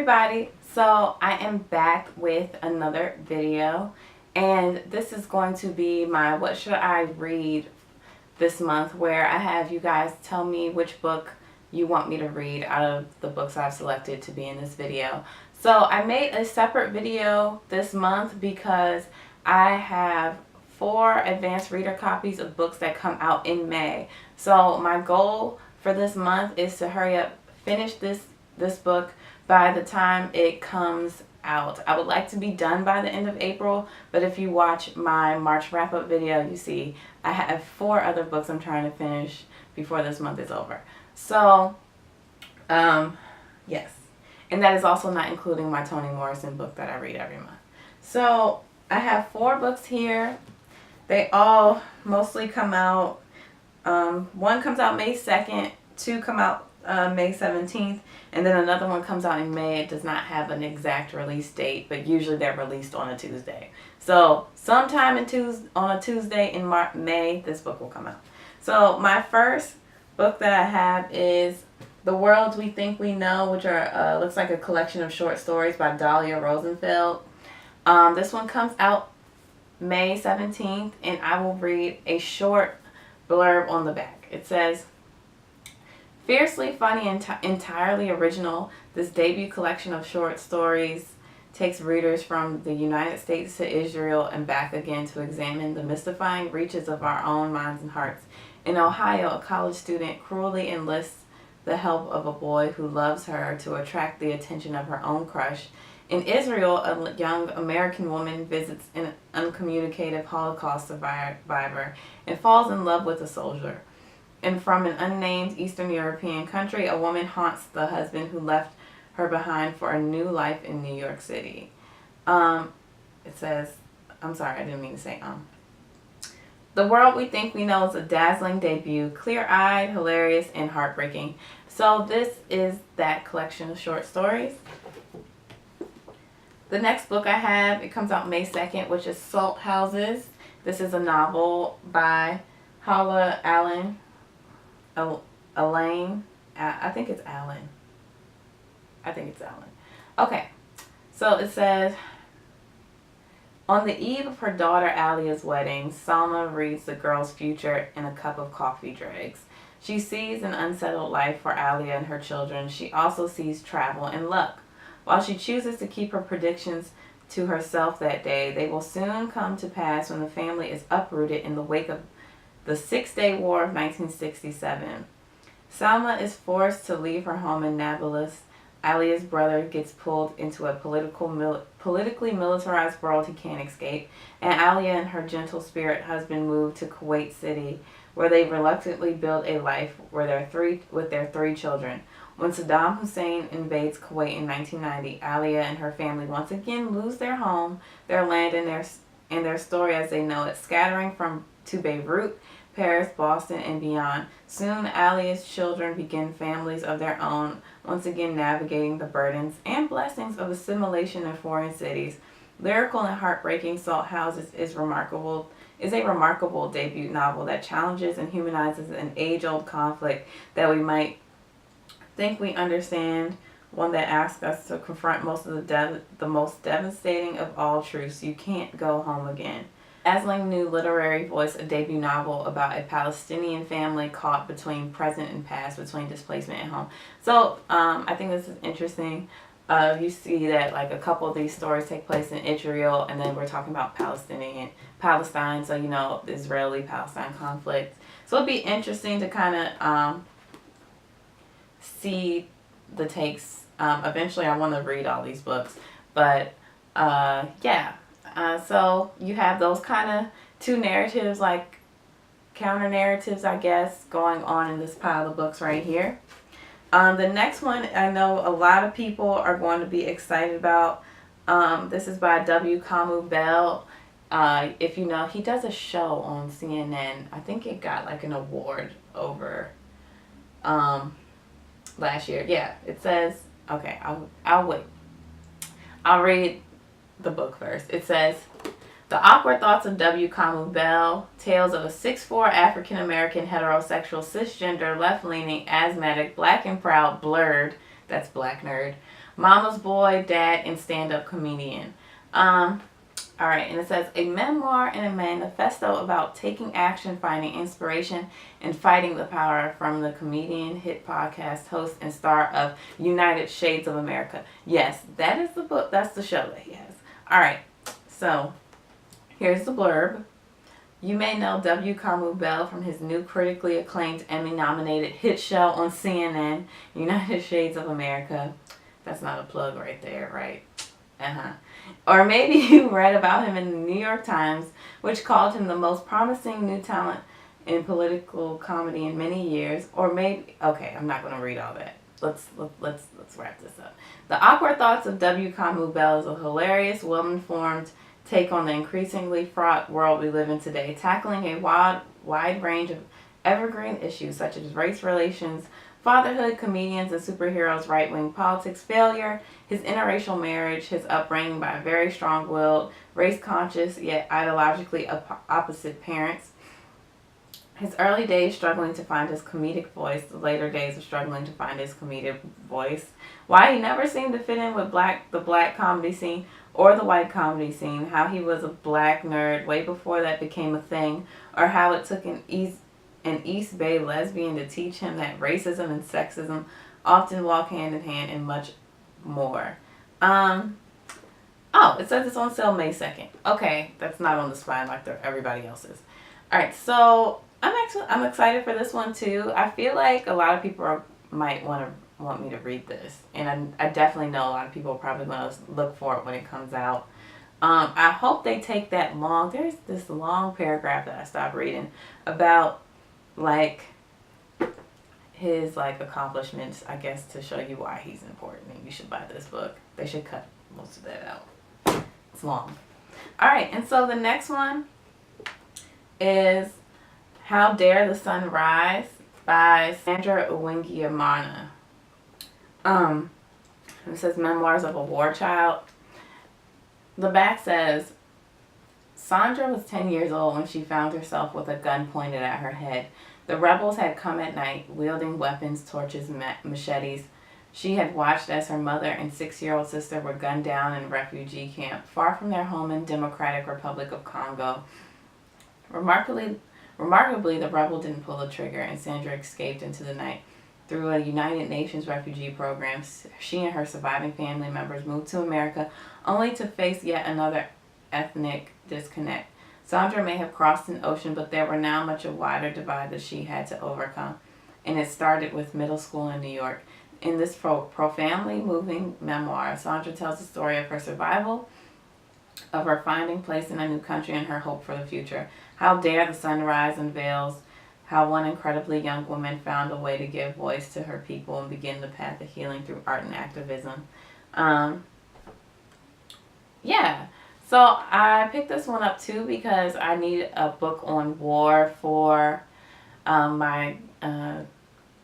everybody, so I am back with another video, and this is going to be my what should I read this month, where I have you guys tell me which book you want me to read out of the books I've selected to be in this video. So I made a separate video this month because I have 4 advanced reader copies of books that come out in May. So my goal for this month is to hurry up, finish this book by the time it comes out. I would like to be done by the end of April, but if you watch my March wrap-up video, you see I have 4 other books I'm trying to finish before this month is over. So, yes. And that is also not including my Toni Morrison book that I read every month. So, I have 4 books here. They all mostly come out, one comes out May 2nd, 2 come out May 17th, and then another one comes out in May. It does not have an exact release date, but usually they're released on a Tuesday. So sometime on a Tuesday in May, this book will come out. So my first book that I have is The Worlds We Think We Know, which are looks like a collection of short stories by Dahlia Rosenfeld. This one comes out May 17th, and I will read a short blurb on the back. It says, fiercely funny and entirely original, this debut collection of short stories takes readers from the United States to Israel and back again to examine the mystifying reaches of our own minds and hearts. In Ohio, a college student cruelly enlists the help of a boy who loves her to attract the attention of her own crush. In Israel, a young American woman visits an uncommunicative Holocaust survivor and falls in love with a soldier. And from an unnamed Eastern European country, a woman haunts the husband who left her behind for a new life in New York City. It says, I'm sorry, I didn't mean to say The World We Think We Know is a dazzling debut, clear-eyed, hilarious, and heartbreaking. So this is that collection of short stories. The next book I have, it comes out May 2nd, which is Salt Houses. This is a novel by Hala Elaine. I think it's Allen. Okay, so it says, on the eve of her daughter Alia's wedding, Salma reads the girl's future in a cup of coffee dregs. She sees an unsettled life for Alia and her children. She also sees travel and luck. While she chooses to keep her predictions to herself that day, they will soon come to pass when the family is uprooted in the wake of the Six-Day War of 1967. Salma is forced to leave her home in Nablus. Alia's brother gets pulled into a politically militarized world he can't escape, and Alia and her gentle spirit husband move to Kuwait City, where they reluctantly build a life with their 3 children. When Saddam Hussein invades Kuwait in 1990, Alia and her family once again lose their home, their land, and their story as they know it, scattering to Beirut, Paris, Boston, and beyond. Soon, Alia's children begin families of their own, once again navigating the burdens and blessings of assimilation in foreign cities. Lyrical and heartbreaking, Salt Houses is a remarkable debut novel that challenges and humanizes an age-old conflict that we might think we understand, one that asks us to confront the most devastating of all truths: you can't go home again. Dazzling new literary voice, a debut novel about a Palestinian family caught between present and past, between displacement and home. So I think this is interesting. You see that like a couple of these stories take place in Israel, and then we're talking about Palestine, so you know, the Israeli-Palestine conflict. So it'd be interesting to kind of see the takes. Eventually I want to read all these books, but yeah. So you have those kind of 2 narratives, like counter narratives, I guess, going on in this pile of books right here. The next one I know a lot of people are going to be excited about. This is by W. Kamau Bell. If you know, he does a show on CNN. I think it got like an award over last year. Yeah, it says, okay, I'll wait. I'll read the book first. It says, The Awkward Thoughts of W. Kamau Bell, tales of a 6'4" African-American heterosexual cisgender left-leaning asthmatic black and proud blurred, that's black nerd, mama's boy, dad, and stand-up comedian. All right, and it says a memoir and a manifesto about taking action, finding inspiration, and fighting the power, from the comedian, hit podcast host, and star of United Shades of America. Yes, that is the book. That's the show that he has. All right, so here's the blurb. You may know W. Kamau Bell from his new critically acclaimed Emmy-nominated hit show on CNN, United Shades of America. That's not a plug right there, right? Or maybe you read about him in the New York Times, which called him the most promising new talent in political comedy in many years. Or maybe, okay, I'm not going to read all that. Let's wrap this up. The Awkward Thoughts of W. Kamau Bell is a hilarious, well-informed take on the increasingly fraught world we live in today, tackling a wide range of evergreen issues such as race relations, fatherhood, comedians and superheroes, right-wing politics, failure, his interracial marriage, his upbringing by very strong-willed, race-conscious, yet ideologically opposite parents, his early days struggling to find his comedic voice, the later days of struggling to find his comedic voice, why he never seemed to fit in with the black comedy scene or the white comedy scene, how he was a black nerd way before that became a thing, or how it took an East Bay lesbian to teach him that racism and sexism often walk hand in hand, and much more. Oh, it says it's on sale May 2nd. Okay, that's not on the spine like everybody else's. Alright, so I'm excited for this one too. I feel like a lot of people might want me to read this, and I definitely know a lot of people are probably going to look for it when it comes out. I hope they take that long. There's this long paragraph that I stopped reading about like his like accomplishments, I guess, to show you why he's important and you should buy this book. They should cut most of that out. It's long. Alright, and so the next one is How Dare the Sun Rise by Sandra Uwingi-Amana. It says Memoirs of a War Child. The back says, Sandra was 10 years old when she found herself with a gun pointed at her head. The rebels had come at night, wielding weapons, torches, machetes. She had watched as her mother and 6-year-old sister were gunned down in a refugee camp, far from their home in Democratic Republic of Congo. Remarkably, the rebel didn't pull the trigger, and Sandra escaped into the night. Through a United Nations refugee program, she and her surviving family members moved to America, only to face yet another ethnic disconnect. Sandra may have crossed an ocean, but there were now much a wider divide that she had to overcome. And it started with middle school in New York. In this profoundly moving memoir, Sandra tells the story of her survival, of her finding place in a new country, and her hope for the future. How Dare the Sun Rise unveils how one incredibly young woman found a way to give voice to her people and begin the path of healing through art and activism. Yeah. So I picked this one up too because I need a book on war for my not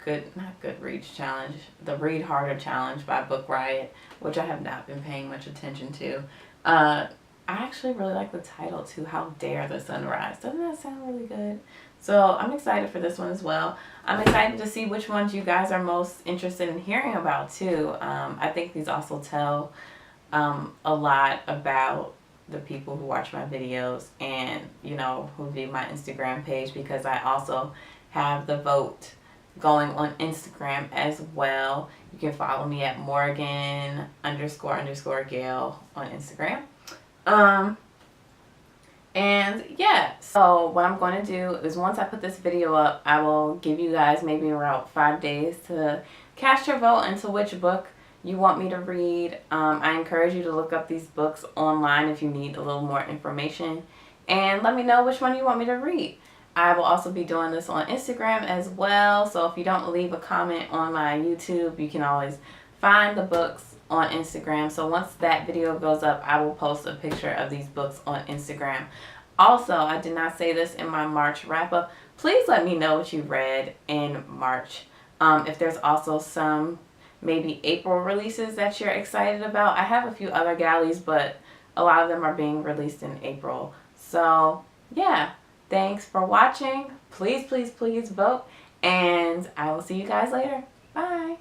Goodreads challenge, the Read Harder challenge by Book Riot, which I have not been paying much attention to. I actually really like the title too, How Dare the Sun Rise. Doesn't that sound really good? So I'm excited for this one as well. I'm excited to see which ones you guys are most interested in hearing about too. I think these also tell a lot about the people who watch my videos and, you know, who view my Instagram page, because I also have the vote going on Instagram as well. You can follow me at Morgan _ Gayle on Instagram. And yeah, so what I'm going to do is once I put this video up, I will give you guys maybe around 5 days to cast your vote into which book you want me to read. I encourage you to look up these books online if you need a little more information, and let me know which one you want me to read. I will also be doing this on Instagram as well, so if you don't leave a comment on my YouTube, you can always find the books on Instagram. So once that video goes up, I will post a picture of these books on Instagram. Also, I did not say this in my March wrap-up. Please let me know what you read in March. If there's also some maybe April releases that you're excited about. I have a few other galleys, but a lot of them are being released in April. So yeah, thanks for watching. Please, please, please vote, and I will see you guys later. Bye.